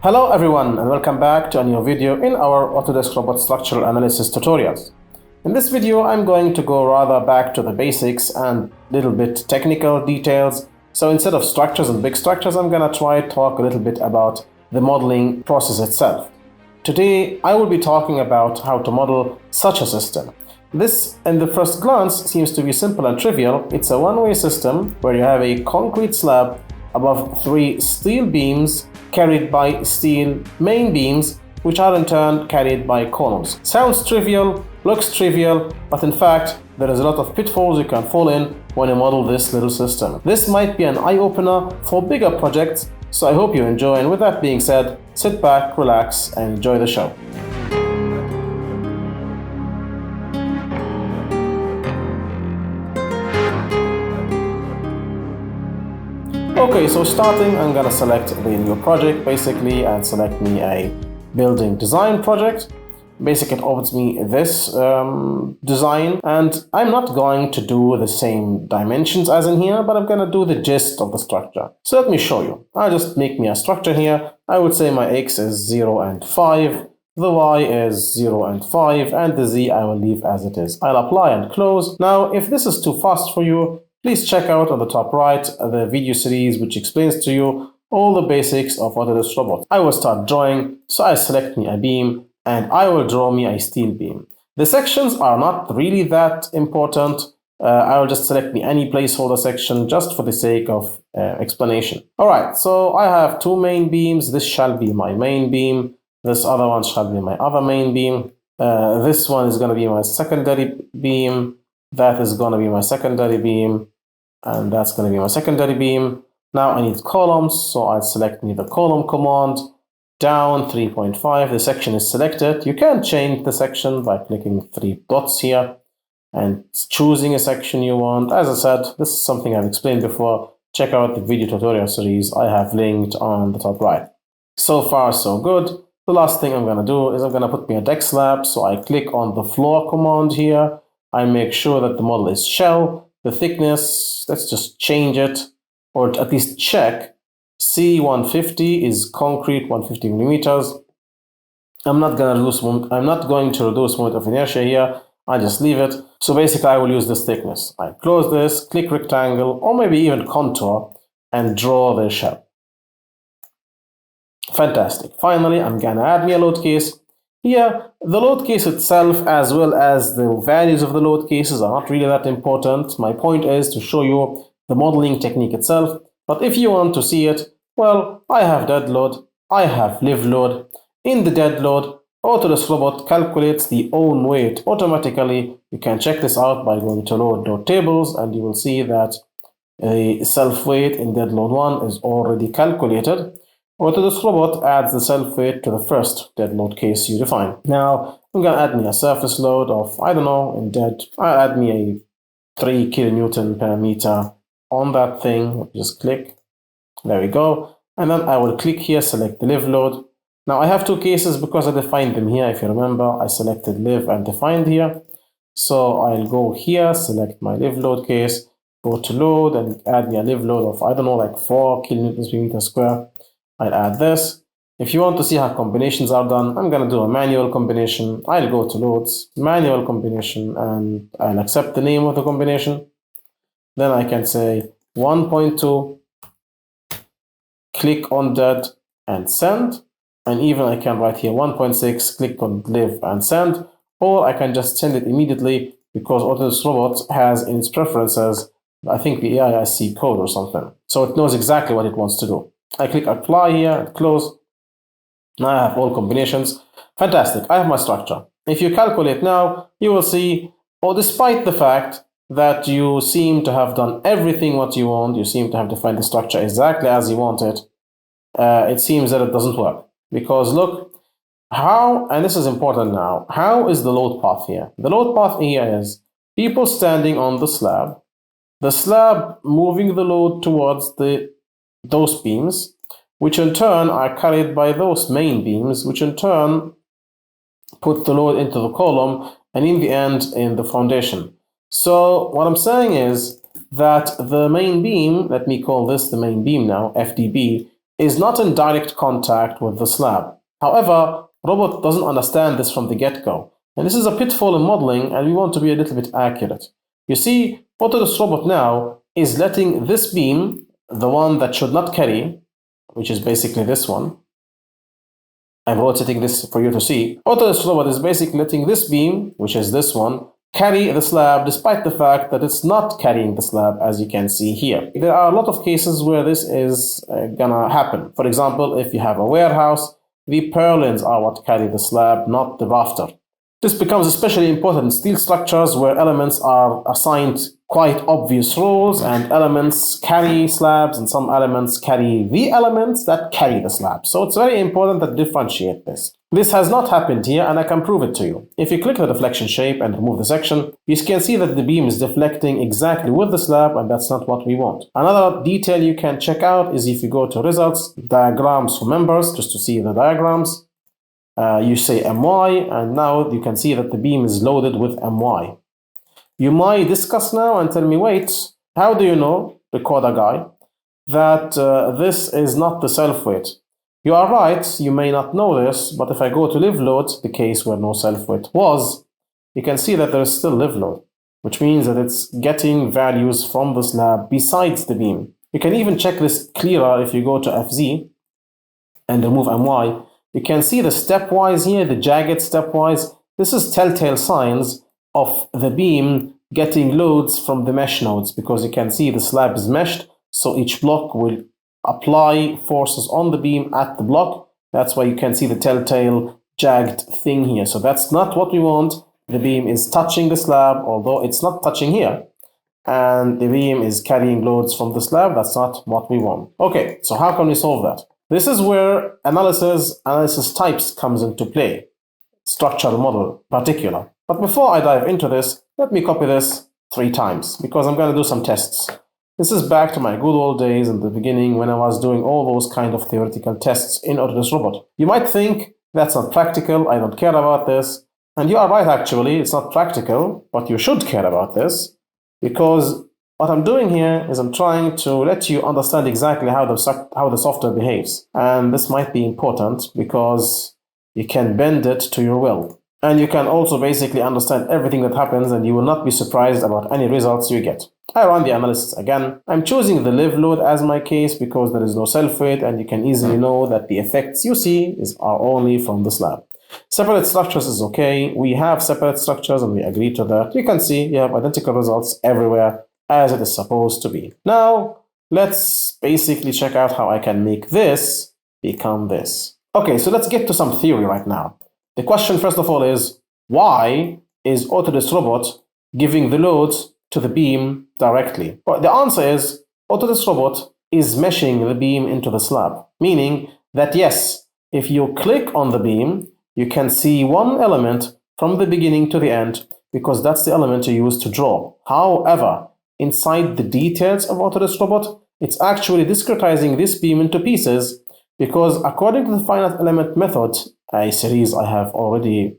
Hello everyone and welcome back to a new video in our Autodesk Robot Structural Analysis tutorials. In this video I'm going to go rather back to the basics and little bit technical details. So instead of structures and big structures, I'm gonna try to talk a little bit about the modeling process itself. Today I will be talking about how to model such a system. This, in the first glance, seems to be simple and trivial. It's a one-way system where you have a concrete slab above 3 steel beams carried by steel main beams, which are in turn carried by columns. Sounds trivial, looks trivial, but in fact there is a lot of pitfalls you can fall in when you model this little system. This might be an eye-opener for bigger projects, so I hope you enjoy, and with that being said, sit back, relax, and enjoy the show. Okay, so starting, I'm gonna select the new project basically and select me a building design project. Basically, it opens me this design, and I'm not going to do the same dimensions as in here, but I'm gonna do the gist of the structure. So let me show you. I'll just make me a structure here. I would say my X is 0 and 5, the Y is 0 and 5, and the Z I will leave as it is. I'll apply and close. Now, if this is too fast for you, please check out on the top right the video series which explains to you all the basics of Autodesk Robot. I will start drawing, so I select me a beam and I will draw me a steel beam. The sections are not really that important. I will just select me any placeholder section just for the sake of explanation. Alright, so I have 2 main beams. This shall be my main beam. This other one shall be my other main beam. This one is going to be my secondary beam. That is going to be my secondary beam, and that's going to be my secondary beam. Now I need columns, so I'll select me the column command, down 3.5. The section is selected. You can change the section by clicking 3 dots here and choosing a section you want. As I said, this is something I've explained before. Check out the video tutorial series I have linked on the top right. So far, so good. The last thing I'm going to do is I'm going to put me a deck slab, so I click on the floor command here. I make sure that the model is shell. The thickness, let's just change it, or at least check. C150 is concrete, 150 millimeters. I'm not going to reduce moment of inertia here. I just leave it. So basically, I will use this thickness. I close this, click rectangle, or maybe even contour, and draw the shell. Fantastic. Finally, I'm going to add me a load case. Here, the load case itself, as well as the values of the load cases, are not really that important. My point is to show you the modeling technique itself. But if you want to see it, well, I have dead load, I have live load. In the dead load, Autodesk Robot calculates the own weight automatically. You can check this out by going to load.tables, and you will see that the self weight in dead load 1 is already calculated. Autodesk Robot adds the self-weight to the first dead load case you define. Now, I'm going to add me a surface load of, I don't know, in dead, I'll add me a 3 kilonewton per meter on that thing. Just click. There we go. And then I will click here, select the live load. Now, I have 2 cases because I defined them here. If you remember, I selected live and defined here. So I'll go here, select my live load case, go to load, and add me a live load of, I don't know, like 4 kilonewtons per meter square. I'll add this. If you want to see how combinations are done, I'm going to do a manual combination. I'll go to loads, manual combination, and I'll accept the name of the combination. Then I can say 1.2, click on dead and send. And even I can write here 1.6, click on live and send. Or I can just send it immediately because Autodesk Robot has in its preferences, I think the AISC code or something. So it knows exactly what it wants to do. I click apply here and close. Now I have all combinations. Fantastic. I have my structure. If you calculate now, you will see, despite the fact that you seem to have done everything what you want, you seem to have defined the structure exactly as you want it, it seems that it doesn't work. Because look, how, and this is important now, how is the load path here? The load path here is people standing on the slab moving the load towards those beams, which in turn are carried by those main beams, which in turn put the load into the column and in the end in the foundation. So what I'm saying is that the main beam, let me call this the main beam now, FDB, is not in direct contact with the slab. However, robot doesn't understand this from the get-go. And this is a pitfall in modeling, and we want to be a little bit accurate. You see, Autodesk Robot now is letting this beam, the one that should not carry, which is basically this one. I'm rotating this for you to see. Autodesk Robot is basically letting this beam, which is this one, carry the slab despite the fact that it's not carrying the slab, as you can see here. There are a lot of cases where this is gonna happen. For example, if you have a warehouse, the purlins are what carry the slab, not the rafter. This becomes especially important in steel structures where elements are assigned quite obvious roles and elements carry slabs and some elements carry the elements that carry the slab. So it's very important to differentiate this. This has not happened here, and I can prove it to you. If you click the deflection shape and remove the section, you can see that the beam is deflecting exactly with the slab, and that's not what we want. Another detail you can check out is if you go to results, diagrams for members, just to see the diagrams. You say MY, and now you can see that the beam is loaded with MY. You might discuss now and tell me, wait, how do you know, recorder guy, that this is not the self-weight? You are right, you may not know this, but if I go to live load, the case where no self-weight was, you can see that there is still live load, which means that it's getting values from the slab besides the beam. You can even check this clearer if you go to FZ and remove MY. You can see the stepwise here, the jagged stepwise. This is telltale signs of the beam getting loads from the mesh nodes, because you can see the slab is meshed, so each block will apply forces on the beam at the block. That's why you can see the telltale jagged thing here. So that's not what we want. The beam is touching the slab, although it's not touching here. And the beam is carrying loads from the slab. That's not what we want. Okay, so how can we solve that? This is where analysis types comes into play. Structural model particular. But before I dive into this, let me copy this 3 times, because I'm going to do some tests. This is back to my good old days in the beginning when I was doing all those kind of theoretical tests in Autodesk Robot. You might think that's not practical, I don't care about this. And you are right, actually, it's not practical, but you should care about this, because what I'm doing here is I'm trying to let you understand exactly how the software behaves. And this might be important because you can bend it to your will. And you can also basically understand everything that happens, and you will not be surprised about any results you get. I run the analysis again. I'm choosing the live load as my case because there is no self-weight, and you can easily know that the effects you see are only from the slab. Separate structures is okay. We have separate structures and we agree to that. You can see you have identical results everywhere as it is supposed to be. Now, let's basically check out how I can make this become this. Okay, so let's get to some theory right now. The question, first of all, is why is Autodesk Robot giving the loads to the beam directly? Well, the answer is Autodesk Robot is meshing the beam into the slab, meaning that yes, if you click on the beam, you can see one element from the beginning to the end because that's the element you use to draw. However, inside the details of Autodesk Robot, it's actually discretizing this beam into pieces because according to the finite element method, a series I have already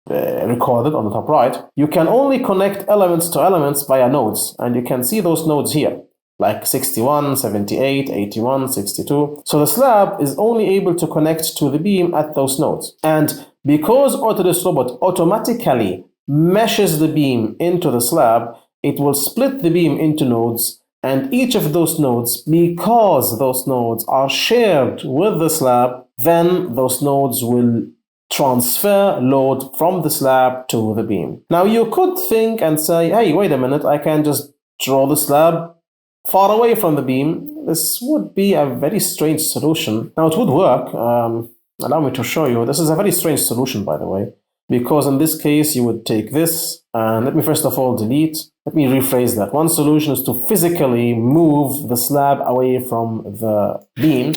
recorded on the top right, you can only connect elements to elements via nodes, and you can see those nodes here, like 61, 78, 81, 62. So the slab is only able to connect to the beam at those nodes. And because Autodesk Robot automatically meshes the beam into the slab, it will split the beam into nodes, and each of those nodes, because those nodes are shared with the slab, then those nodes will transfer load from the slab to the beam. Now you could think and say, hey, wait a minute, I can just draw the slab far away from the beam. This would be a very strange solution. Now it would work. Allow me to show you. This is a very strange solution, by the way, because in this case you would take this and let me first of all delete. Let me rephrase that. One solution is to physically move the slab away from the beam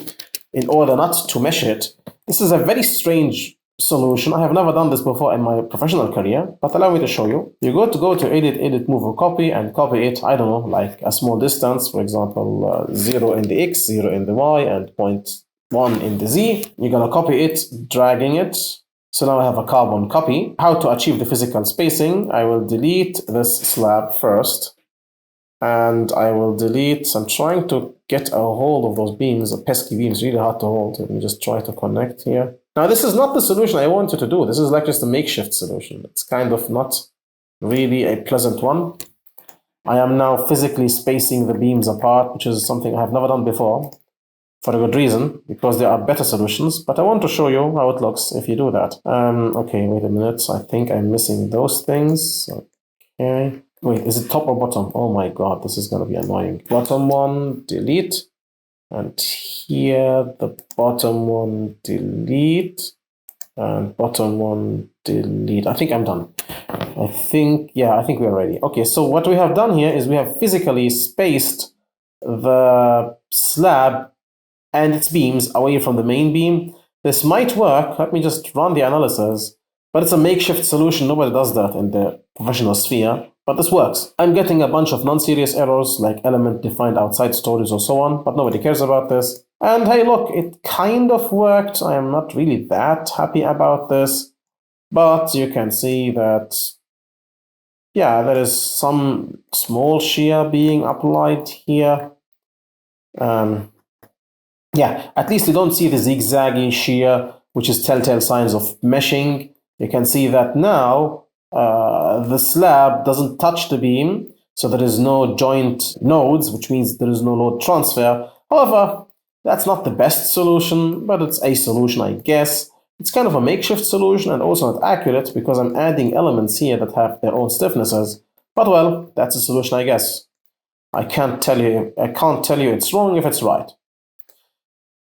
in order not to mesh it. This is a very strange solution. I have never done this before in my professional career, but allow me to show you. You go to edit, move or copy, and copy it, I don't know, like a small distance, for example, 0 in the X, 0 in the Y, and 0.1 in the Z. You're gonna copy it, dragging it. So now I have a carbon copy. How to achieve the physical spacing? I will delete this slab first, and I will delete, I'm trying to get a hold of those beams, the pesky beams, really hard to hold. Let me just try to connect here. Now, this is not the solution I want you to do. This is like just a makeshift solution. It's kind of not really a pleasant one. I am now physically spacing the beams apart, which is something I have never done before, for a good reason, because there are better solutions, but I want to show you how it looks if you do that. Okay, wait a minute. I think I'm missing those things. Okay. Wait, is it top or bottom? Oh my God, this is going to be annoying. Bottom one, delete. And here, the bottom one, delete. And bottom one, delete. I think I'm done. I think we're ready. Okay, so what we have done here is we have physically spaced the slab and its beams away from the main beam. This might work. Let me just run the analysis. But it's a makeshift solution. Nobody does that in the professional sphere. But this works. I'm getting a bunch of non-serious errors like element defined outside stories or so on, but nobody cares about this. And hey, look, it kind of worked. I am not really that happy about this, but you can see that, yeah, there is some small shear being applied here. Yeah, at least you don't see the zigzaggy shear, which is telltale signs of meshing. You can see that now the slab doesn't touch the beam, so there is no joint nodes, which means there is no load transfer. However, that's not the best solution, but it's a solution, I guess. It's kind of a makeshift solution and also not accurate because I'm adding elements here that have their own stiffnesses. But well, that's a solution, I guess. I can't tell you it's wrong if it's right.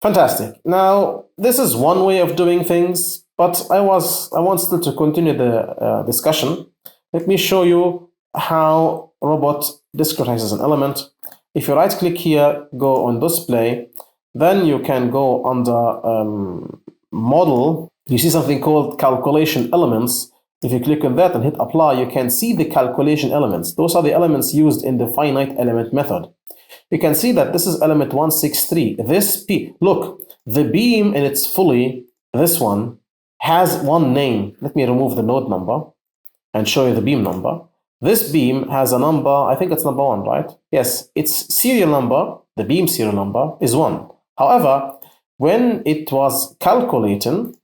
Fantastic. Now, this is one way of doing things, but I want still to continue the discussion. Let me show you how robot discretizes an element. If you right-click here, go on display, then you can go under model. You see something called calculation elements. If you click on that and hit apply, you can see the calculation elements. Those are the elements used in the finite element method. You can see that this is element 163. Look, the beam in its fully, this one, has one name. Let me remove the node number and show you the beam number. This beam has a number, I think it's number 1, right? Yes, its serial number, the beam serial number, is 1. However, when it was calculating,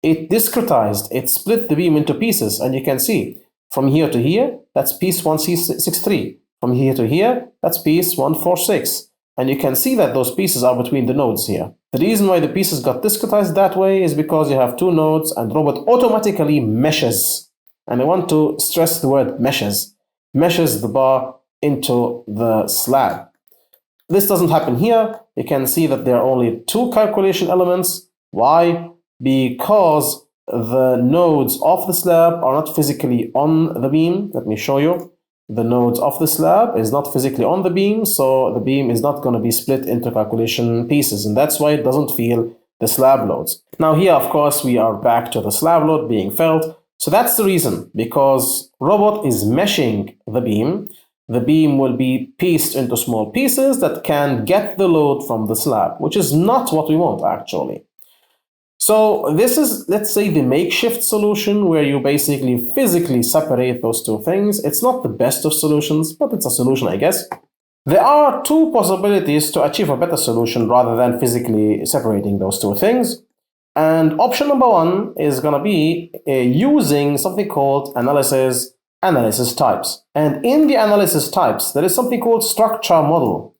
it discretized, it split the beam into pieces, and you can see from here to here, that's piece 163. From here to here, that's piece 146. And you can see that those pieces are between the nodes here. The reason why the pieces got discretized that way is because you have two nodes and robot automatically meshes. And I want to stress the word meshes. Meshes the bar into the slab. This doesn't happen here. You can see that there are only two calculation elements. Why? Because the nodes of the slab are not physically on the beam. Let me show you. The nodes of the slab is not physically on the beam, so the beam is not going to be split into calculation pieces, and that's why it doesn't feel the slab loads. Now here, of course, we are back to the slab load being felt. So that's the reason, because robot is meshing the beam. The beam will be pieced into small pieces that can get the load from the slab, which is not what we want, actually. So this is, let's say, the makeshift solution where you basically physically separate those two things. It's not the best of solutions, but it's a solution, I guess. There are two possibilities to achieve a better solution rather than physically separating those two things. And option number 1 is going to be using something called analysis types. And in the analysis types, there is something called structure model.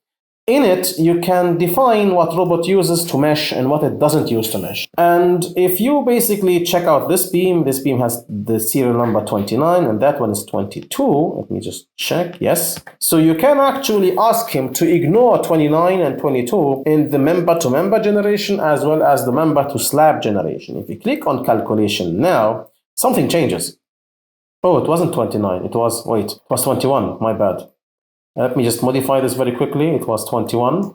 In it, you can define what robot uses to mesh and what it doesn't use to mesh. And if you basically check out this beam has the serial number 29 and that one is 22. Let me just check. Yes. So you can actually ask him to ignore 29 and 22 in the member-to-member generation as well as the member-to-slab generation. If you click on calculation now, something changes. Oh, it wasn't 29. It was 21. My bad. Let me just modify this very quickly. It was 21.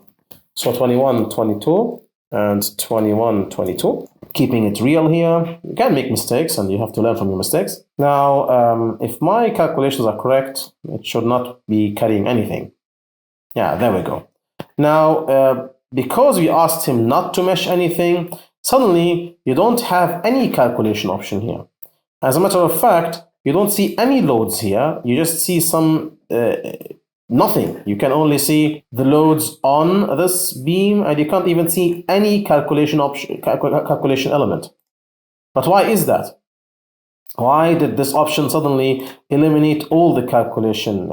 So 21, 22, and 21, 22. Keeping it real here. You can make mistakes and you have to learn from your mistakes. Now, if my calculations are correct, it should not be carrying anything. Yeah, there we go. Now, because we asked him not to mesh anything, suddenly you don't have any calculation option here. As a matter of fact, you don't see any loads here. You just see some nothing. You can only see the loads on this beam, and you can't even see any calculation element. But why is that? Why did this option suddenly eliminate all the calculation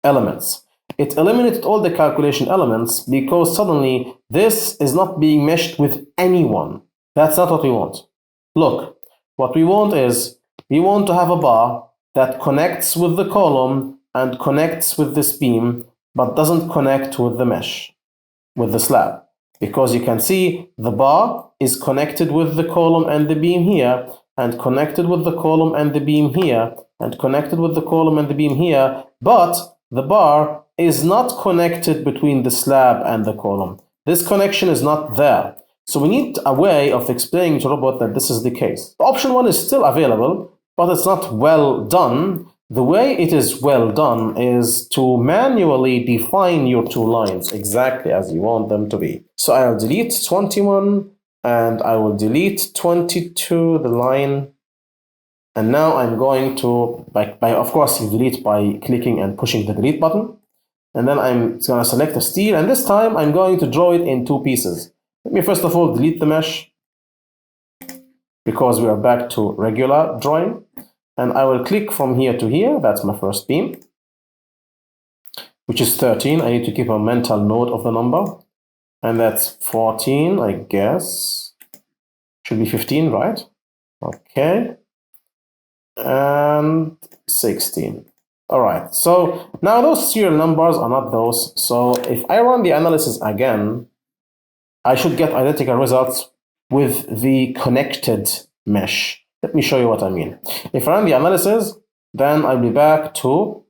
elements? It eliminated all the calculation elements because suddenly this is not being meshed with anyone. That's not what we want. Look, what we want is, we want to have a bar that connects with the column and connects with this beam, but doesn't connect with the mesh, with the slab. Because you can see the bar is connected with the column and the beam here, and connected with the column and the beam here, and connected with the column and the beam here, but the bar is not connected between the slab and the column. This connection is not there. So we need a way of explaining to robot that this is the case. Option 1 is still available, but it's not well done. The way it is well done is to manually define your two lines exactly as you want them to be. So I'll delete 21 and I will delete 22, the line. And now I'm going to, of course, you delete by clicking and pushing the delete button. And then I'm going to select the steel, and this time I'm going to draw it in two pieces. Let me first of all delete the mesh, because we are back to regular drawing. And I will click from here to here. That's my first beam, which is 13. I need to keep a mental note of the number. And that's 14, I guess. Should be 15, right? Okay. And 16. All right. So now those serial numbers are not those. So if I run the analysis again, I should get identical results with the connected mesh. Let me show you what I mean. If I run the analysis, then I'll be back to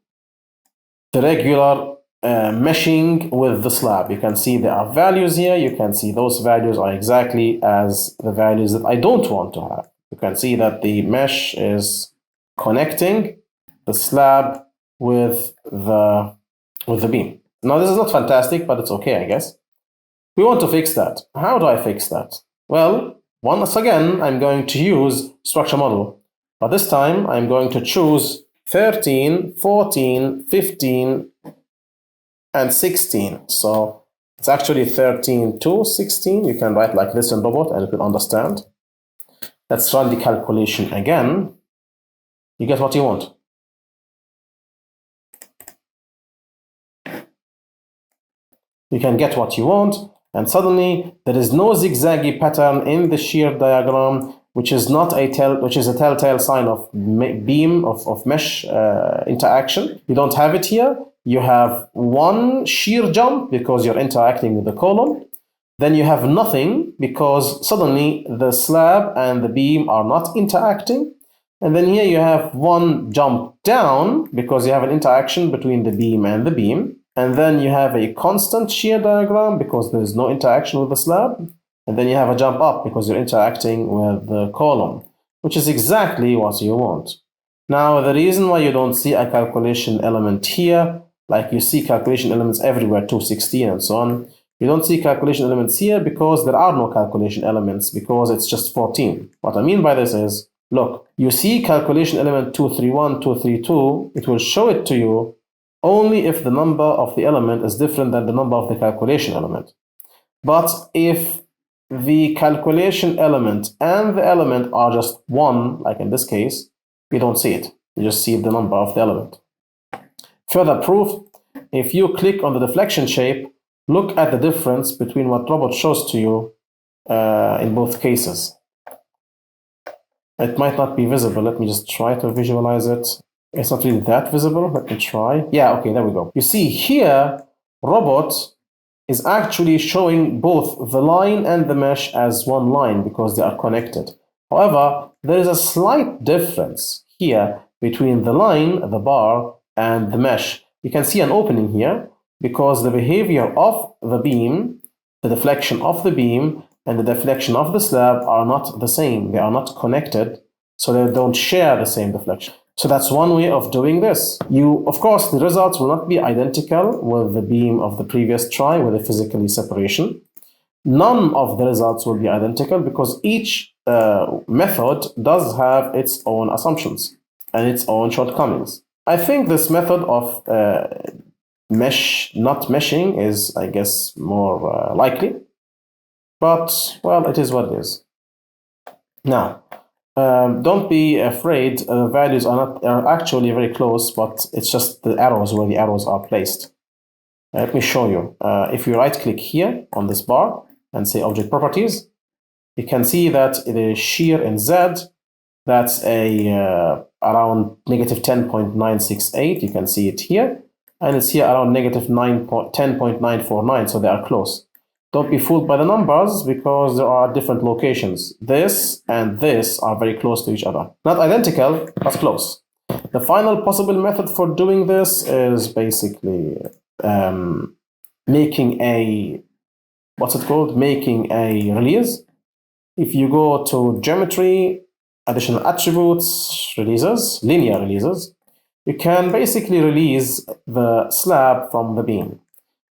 the regular meshing with the slab. You can see there are values here. You can see those values are exactly as the values that I don't want to have. You can see that the mesh is connecting the slab with the beam. Now this is not fantastic, but it's okay, I guess. We want to fix that. How do I fix that? Well, once again, I'm going to use structure model, but this time I'm going to choose 13, 14, 15, and 16. So it's actually 13 to 16. You can write like this in robot and it will understand. Let's run the calculation again. You get what you want. You can get what you want, and suddenly there is no zigzaggy pattern in the shear diagram, which is a telltale sign of beam of mesh interaction. You don't have it here. You have one shear jump because you're interacting with the column. Then you have nothing because suddenly the slab and the beam are not interacting. And then here you have one jump down because you have an interaction between the beam and the beam. And then you have a constant shear diagram because there is no interaction with the slab. And then you have a jump up because you're interacting with the column, which is exactly what you want. Now, the reason why you don't see a calculation element here, like you see calculation elements everywhere, 216 and so on, you don't see calculation elements here because there are no calculation elements, because it's just 14. What I mean by this is, look, you see calculation element 231, 232, it will show it to you only if the number of the element is different than the number of the calculation element. But if the calculation element and the element are just one, like in this case, you don't see it. You just see the number of the element. Further proof, if you click on the deflection shape, look at the difference between what robot shows to you in both cases. It might not be visible. Let me just try to visualize it. It's not really that visible. Let me try. Yeah, okay, there we go. You see here, robot is actually showing both the line and the mesh as one line because they are connected. However, there is a slight difference here between the line, the bar, and the mesh. You can see an opening here because the behavior of the beam, the deflection of the beam, and the deflection of the slab are not the same. They are not connected, so they don't share the same deflection. So that's one way of doing this. Of course, the results will not be identical with the beam of the previous try with the physically separation. None of the results will be identical because each method does have its own assumptions and its own shortcomings. I think this method of not meshing is, I guess, more likely. But, well, it is what it is. Now, don't be afraid. The values are actually very close, but it's just the arrows where the arrows are placed. Let me show you. If you right-click here on this bar and say Object Properties, you can see that the shear in Z, that's around negative 10.968. You can see it here. And it's here around negative 10.949, so they are close. Don't be fooled by the numbers because there are different locations. This and this are very close to each other. Not identical, but close. The final possible method for doing this is basically making a, making a release. If you go to Geometry, Additional Attributes, Releases, Linear Releases, you can basically release the slab from the beam.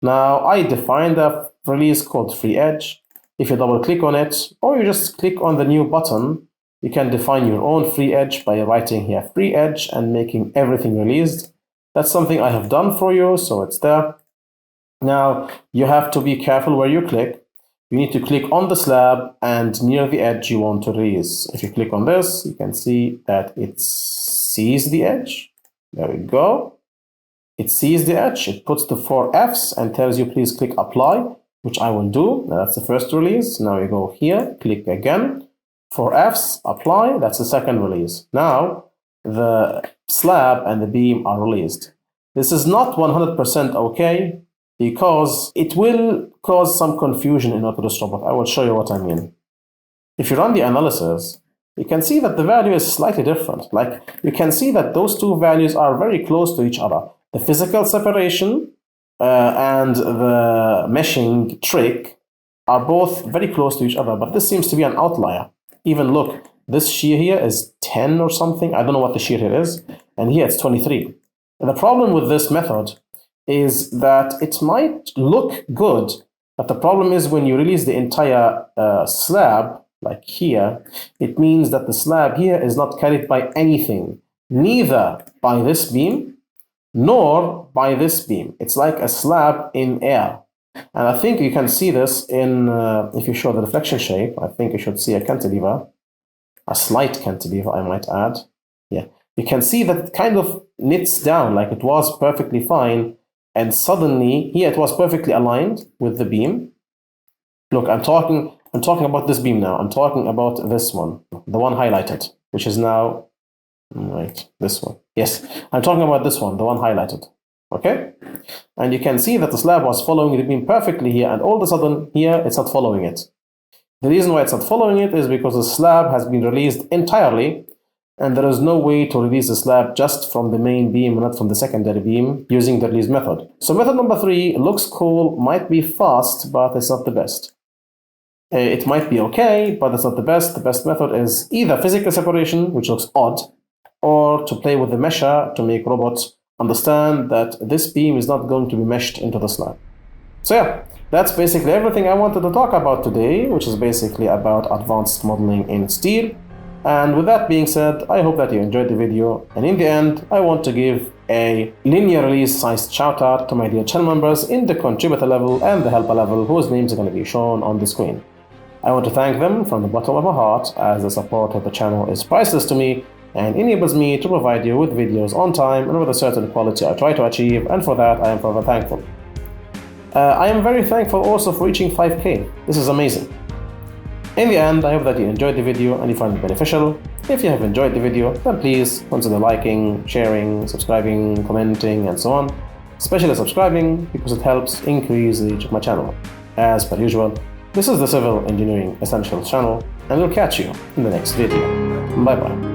Now, I defined a release called Free Edge. If you double click on it, or you just click on the new button, you can define your own free edge by writing here Free Edge and making everything released. That's something I have done for you, so it's there. Now, you have to be careful where you click. You need to click on the slab and near the edge you want to release. If you click on this, you can see that it sees the edge. There we go. It sees the edge, it puts the 4 Fs and tells you please click apply, which I will do. Now, that's the first release. Now you go here, click again, 4 Fs, apply, that's the second release. Now the slab and the beam are released. This is not 100% okay because it will cause some confusion in Autodesk Robot. I will show you what I mean. If you run the analysis, you can see that the value is slightly different. Like, you can see that those two values are very close to each other. The physical separation and the meshing trick are both very close to each other, but this seems to be an outlier. Even look, this shear here is 10 or something. I don't know what the shear here is. And here it's 23. And the problem with this method is that it might look good, but the problem is when you release the entire slab, like here, it means that the slab here is not carried by anything, neither by this beam, nor by this beam. It's like a slab in air. And I think you can see this in, if you show the reflection shape, I think you should see a cantilever, a slight cantilever, I might add. Yeah, you can see that it kind of knits down, like it was perfectly fine, and suddenly, here it was perfectly aligned with the beam. Look, I'm talking about this beam now. I'm talking about this one, the one highlighted, which is now, right, this one. Yes, I'm talking about this one, the one highlighted. Okay? And you can see that the slab was following the beam perfectly here, and all of a sudden here it's not following it. The reason why it's not following it is because the slab has been released entirely, and there is no way to release the slab just from the main beam and not from the secondary beam using the release method. So method number 3 looks cool, might be fast, but it's not the best. It might be okay, but it's not the best. The best method is either physical separation, which looks odd, or to play with the mesher to make robots understand that this beam is not going to be meshed into the slab. So yeah, that's basically everything I wanted to talk about today, which is basically about advanced modeling in steel. And with that being said, I hope that you enjoyed the video. And in the end, I want to give a linear release sized shout out to my dear channel members in the contributor level and the helper level, whose names are going to be shown on the screen. I want to thank them from the bottom of my heart, as the support of the channel is priceless to me and enables me to provide you with videos on time and with a certain quality I try to achieve, and for that I am forever thankful. I am very thankful also for reaching 5K. This is amazing. In the end, I hope that you enjoyed the video and you found it beneficial. If you have enjoyed the video, then please consider liking, sharing, subscribing, commenting, and so on. Especially subscribing, because it helps increase the reach of my channel. As per usual, this is the Civil Engineering Essentials channel, and we'll catch you in the next video. Bye bye.